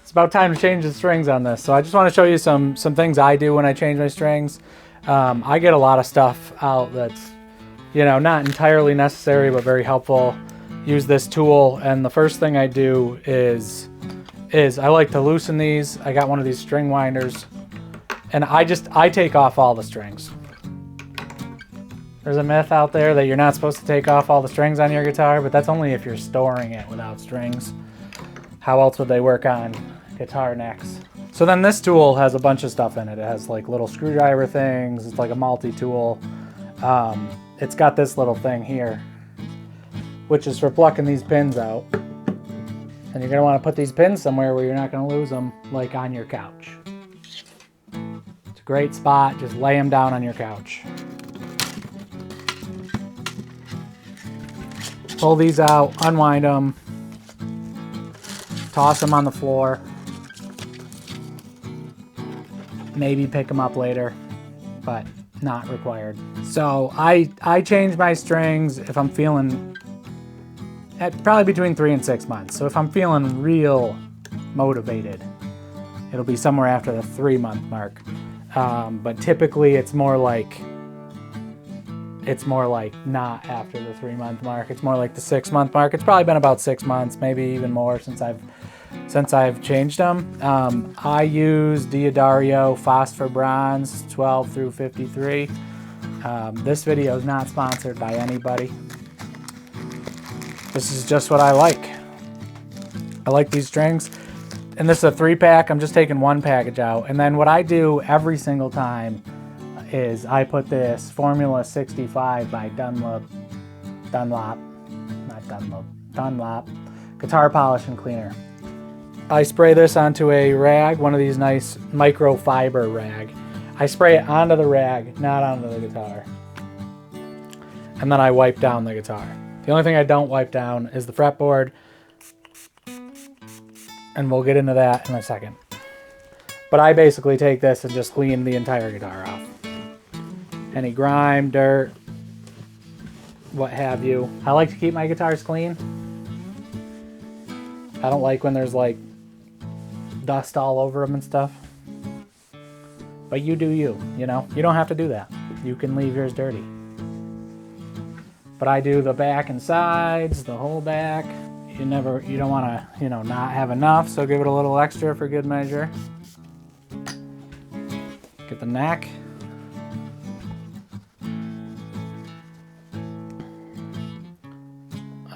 it's about time to change the strings on this. So I just want to show you some things I do when I change my strings. I get a lot of stuff out that's, you know, not entirely necessary, but very helpful. Use this tool, and the first thing I do is I like to loosen these. I got one of these string winders, and I take off all the strings. There's a myth out there that you're not supposed to take off all the strings on your guitar, but that's only if you're storing it without strings. How else would they work on guitar necks? So then this tool has a bunch of stuff in it. It has like little screwdriver things. It's like a multi-tool. It's got this little thing here, which is for plucking these pins out. And you're gonna wanna put these pins somewhere where you're not gonna lose them, like on your couch. It's a great spot, just lay them down on your couch. Pull these out, unwind them, toss them on the floor. Maybe pick them up later, but not required. So I change my strings if I'm feeling, at probably between 3 and 6 months. So if I'm feeling real motivated, it'll be somewhere after the 3-month mark. But typically it's more like not after the 3-month mark. It's more like the 6-month mark. It's probably been about 6 months, maybe even more since I've changed them. I use Diodario Phosphor Bronze 12 through 53. This video is not sponsored by anybody. This is just what I like. I like these strings. And this is a 3-pack. I'm just taking 1 package out. And then what I do every single time is I put this Formula 65 by Dunlop guitar polish and cleaner. I spray this onto a rag, one of these nice microfiber rag. I spray it onto the rag, not onto the guitar. And then I wipe down the guitar. The only thing I don't wipe down is the fretboard, and we'll get into that in a second. But I basically take this and just clean the entire guitar off. Any grime, dirt, what have you. I like to keep my guitars clean. I don't like when there's like dust all over them and stuff. But you do you, you know? You don't have to do that. You can leave yours dirty. But I do the back and sides, the whole back. You don't want to, you know, not have enough, so give it a little extra for good measure. Get the neck.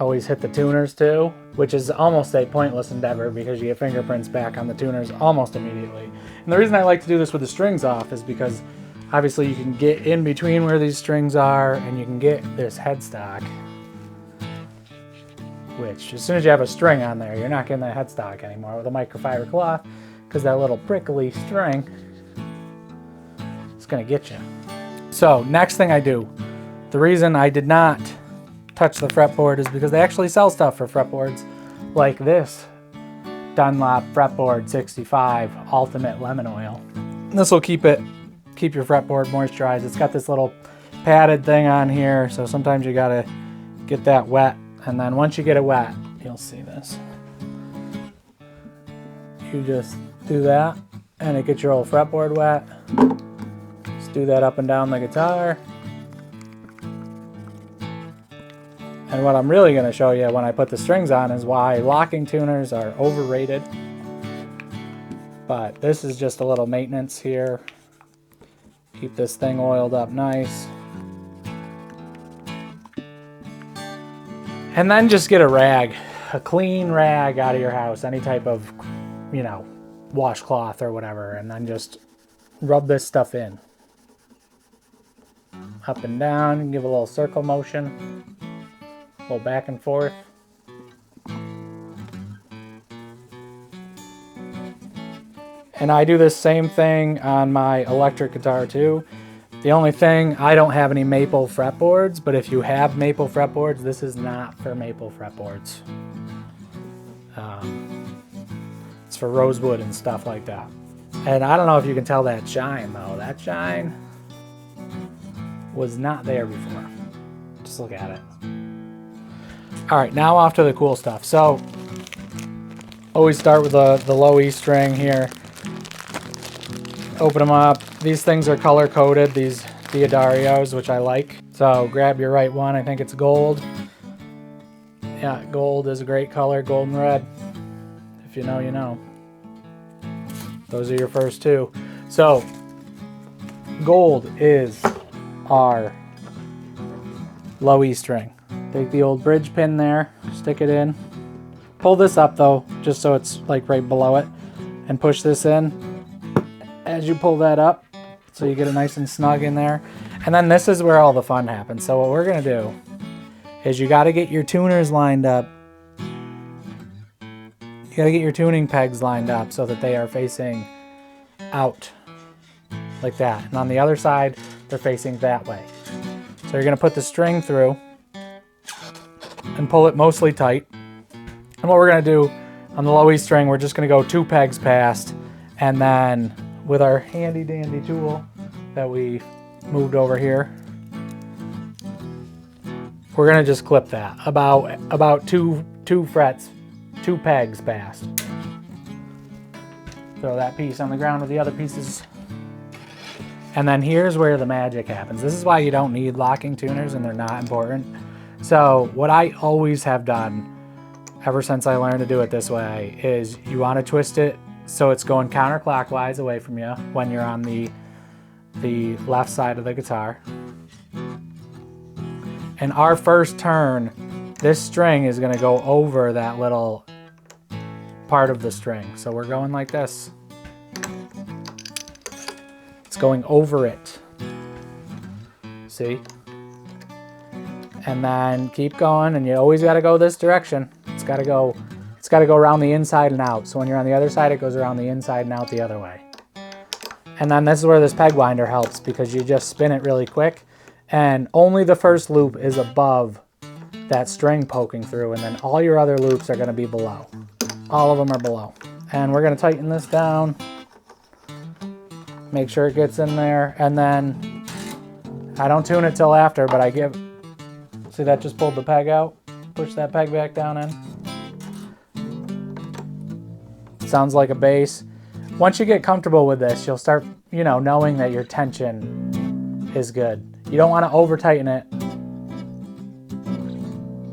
Always hit the tuners too, which is almost a pointless endeavor because you get fingerprints back on the tuners almost immediately. And the reason I like to do this with the strings off is because obviously you can get in between where these strings are and you can get this headstock, which as soon as you have a string on there, you're not getting that headstock anymore with a microfiber cloth because that little prickly string is gonna get you. So next thing I do, the reason I did not touch the fretboard is because they actually sell stuff for fretboards like this Dunlop Fretboard 65 Ultimate Lemon Oil. This will keep your fretboard moisturized. It's got this little padded thing on here, so sometimes you gotta get that wet, and then once you get it wet, you'll see this. You just do that and it gets your old fretboard wet. Just do that up and down the guitar. And what I'm really going to show you when I put the strings on is why locking tuners are overrated. But this is just a little maintenance here. Keep this thing oiled up nice. And then just get a rag, a clean rag out of your house, any type of, you know, washcloth or whatever, and then just rub this stuff in. Up and down, give a little circle motion. Go back and forth. And I do this same thing on my electric guitar too. The only thing, I don't have any maple fretboards, but if you have maple fretboards, this is not for maple fretboards. It's for rosewood and stuff like that. And I don't know if you can tell that shine though. That shine was not there before. Just look at it. All right, now off to the cool stuff. So Always start with the low E string here. Open them up. These things are color coded, these Diodarios, which I like. So grab your right one. I think it's gold. Yeah, gold is a great color, gold and red. If you know, you know. Those are your first two. So gold is our low E string. Take the old bridge pin there, stick it in. Pull this up though, just so it's like right below it, and push this in. As you pull that up, so you get it nice and snug in there. And then this is where all the fun happens. So what we're gonna do is you gotta get your tuners lined up. You gotta get your tuning pegs lined up so that they are facing out, like that. And on the other side, they're facing that way. So you're gonna put the string through and pull it mostly tight. And what we're gonna do on the low E string, we're just gonna go 2 pegs past, and then with our handy dandy tool that we moved over here, we're gonna just clip that about two frets, 2 pegs past. Throw that piece on the ground with the other pieces. And then here's where the magic happens. This is why you don't need locking tuners, and they're not important. So what I always have done ever since I learned to do it this way is you want to twist it so it's going counterclockwise away from you when you're on the left side of the guitar. And our first turn, this string is going to go over that little part of the string. So we're going like this. It's going over it. See? And then keep going, and you always got to go this direction. It's got to go around the inside and out. So when you're on the other side, it goes around the inside and out the other way. And then this is where this peg winder helps, because you just spin it really quick, and only the first loop is above that string poking through, and then all your other loops are going to be below. All of them are below. And we're going to tighten this down. Make sure it gets in there, and then I don't tune it till after, but I give, see that just pulled the peg out? Push that peg back down in. Sounds like a bass. Once you get comfortable with this, you'll start, you know, knowing that your tension is good. You don't want to over tighten it.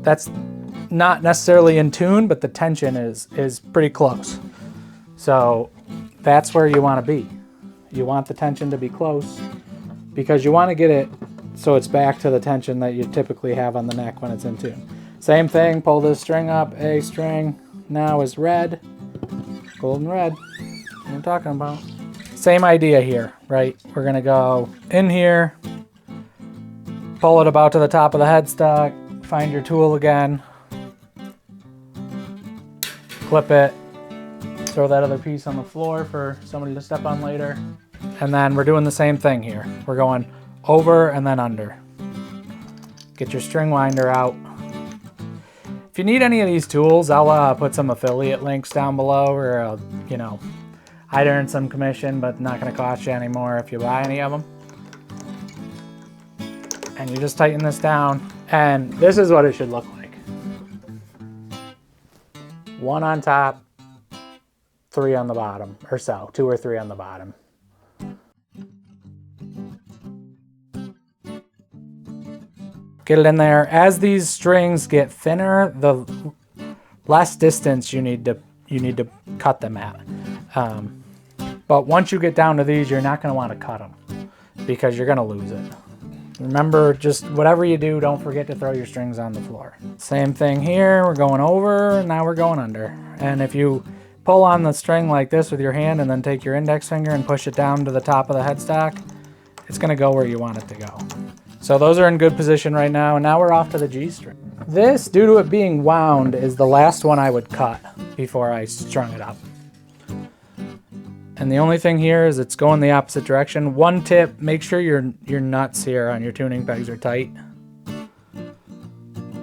That's not necessarily in tune, but the tension is pretty close. So that's where you want to be. You want the tension to be close, because you want to get it so it's back to the tension that you typically have on the neck when it's in tune. Same thing, pull this string up. A string now is red, gold and red. What I'm talking about. Same idea here, right? We're gonna go in here, pull it about to the top of the headstock, find your tool again, clip it, throw that other piece on the floor for somebody to step on later. And then we're doing the same thing here. We're going over and then under. Get your string winder out. If you need any of these tools, I'll put some affiliate links down below, or you know, I'd earn some commission, but not gonna cost you any more if you buy any of them. And you just tighten this down, and this is what it should look like. 1 on top, 3 on the bottom, or so, 2 or 3 on the bottom. Get it in there. As these strings get thinner, the less distance you need to cut them at. But once you get down to these, you're not going to want to cut them, because you're going to lose it. Remember, just whatever you do, don't forget to throw your strings on the floor. Same thing here. We're going over, now we're going under. And if you pull on the string like this with your hand and then take your index finger and push it down to the top of the headstock, it's going to go where you want it to go. So those are in good position right now, and now we're off to the G string. This, due to it being wound, is the last one I would cut before I strung it up. And the only thing here is it's going the opposite direction. One tip, make sure your nuts here on your tuning pegs are tight,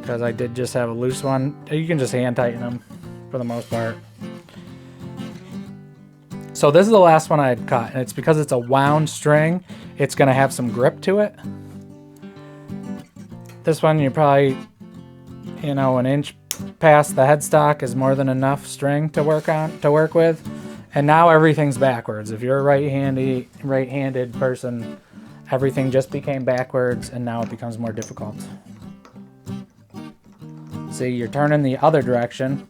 because I did just have a loose one. You can just hand tighten them for the most part. So this is the last one I'd cut, and it's because it's a wound string, it's gonna have some grip to it. This one, you're probably, you know, an inch past the headstock is more than enough string to work with. And now everything's backwards. If you're a right-handed person, everything just became backwards, and now it becomes more difficult. See, you're turning the other direction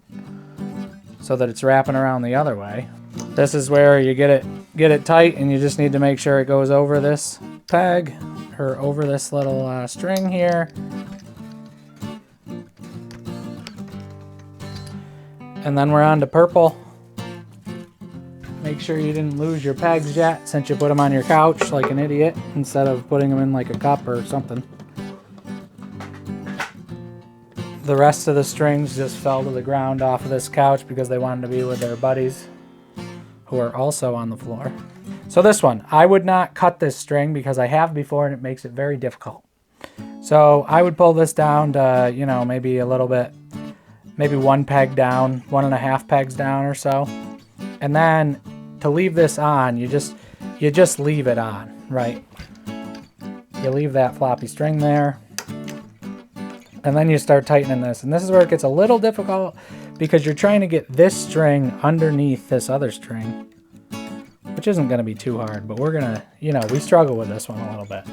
so that it's wrapping around the other way. This is where you get it tight, and you just need to make sure it goes over this peg or over this little string here. And then we're on to purple. Make sure you didn't lose your pegs yet, since you put them on your couch like an idiot instead of putting them in like a cup or something. The rest of the strings just fell to the ground off of this couch because they wanted to be with their buddies who are also on the floor. So this one, I would not cut this string because I have before and it makes it very difficult. So I would pull this down to, you know, maybe a little bit, maybe 1 peg down, 1.5 pegs down or so. And then to leave this on, you just leave it on, right? You leave that floppy string there. And then you start tightening this. And this is where it gets a little difficult because you're trying to get this string underneath this other string, which isn't going to be too hard, but we're going to, you know, we struggle with this one a little bit.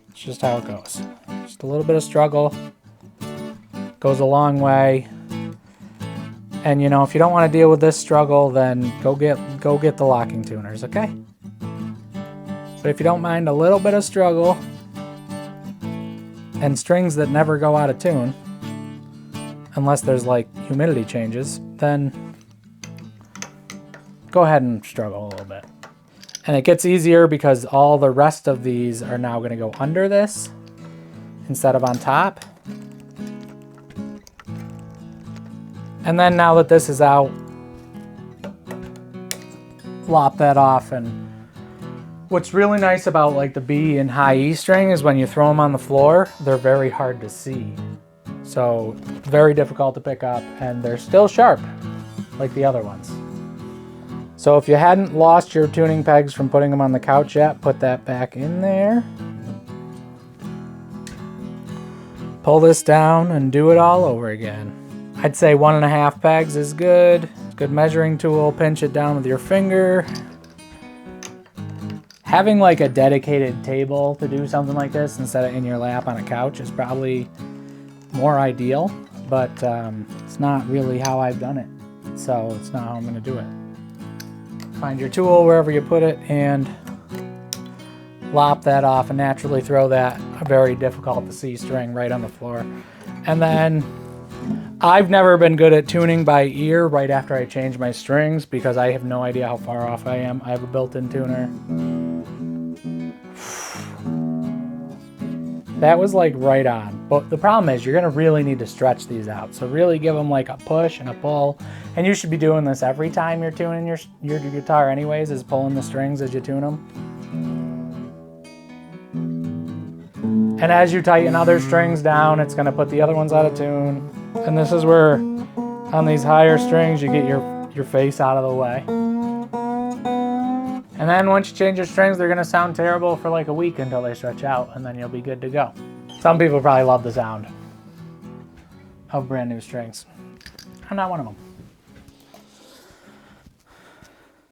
It's just how it goes. Just a little bit of struggle goes a long way. And you know, if you don't want to deal with this struggle, then go get the locking tuners, okay? But if you don't mind a little bit of struggle and strings that never go out of tune, unless there's like humidity changes, then go ahead and struggle a little bit. And it gets easier because all the rest of these are now going to go under this instead of on top. And then now that this is out, lop that off. And what's really nice about like the B and high E string is when you throw them on the floor, they're very hard to see. So very difficult to pick up, and they're still sharp like the other ones. So if you hadn't lost your tuning pegs from putting them on the couch yet, put that back in there. Pull this down and do it all over again. I'd say 1.5 pegs is good. Good measuring tool, pinch it down with your finger. Having like a dedicated table to do something like this instead of in your lap on a couch is probably more ideal, but it's not really how I've done it. So it's not how I'm gonna do it. Find your tool wherever you put it and lop that off and naturally throw that very difficult to see string right on the floor. And then I've never been good at tuning by ear right after I change my strings because I have no idea how far off I am. I have a built-in tuner. That was like right on. But the problem is you're gonna really need to stretch these out. So really give them like a push and a pull. And you should be doing this every time you're tuning your guitar anyways, is pulling the strings as you tune them. And as you tighten other strings down, it's gonna put the other ones out of tune. And this is where, on these higher strings, you get your face out of the way. And then once you change your strings, they're gonna sound terrible for like a week until they stretch out, and then you'll be good to go. Some people probably love the sound of brand new strings. I'm not one of them.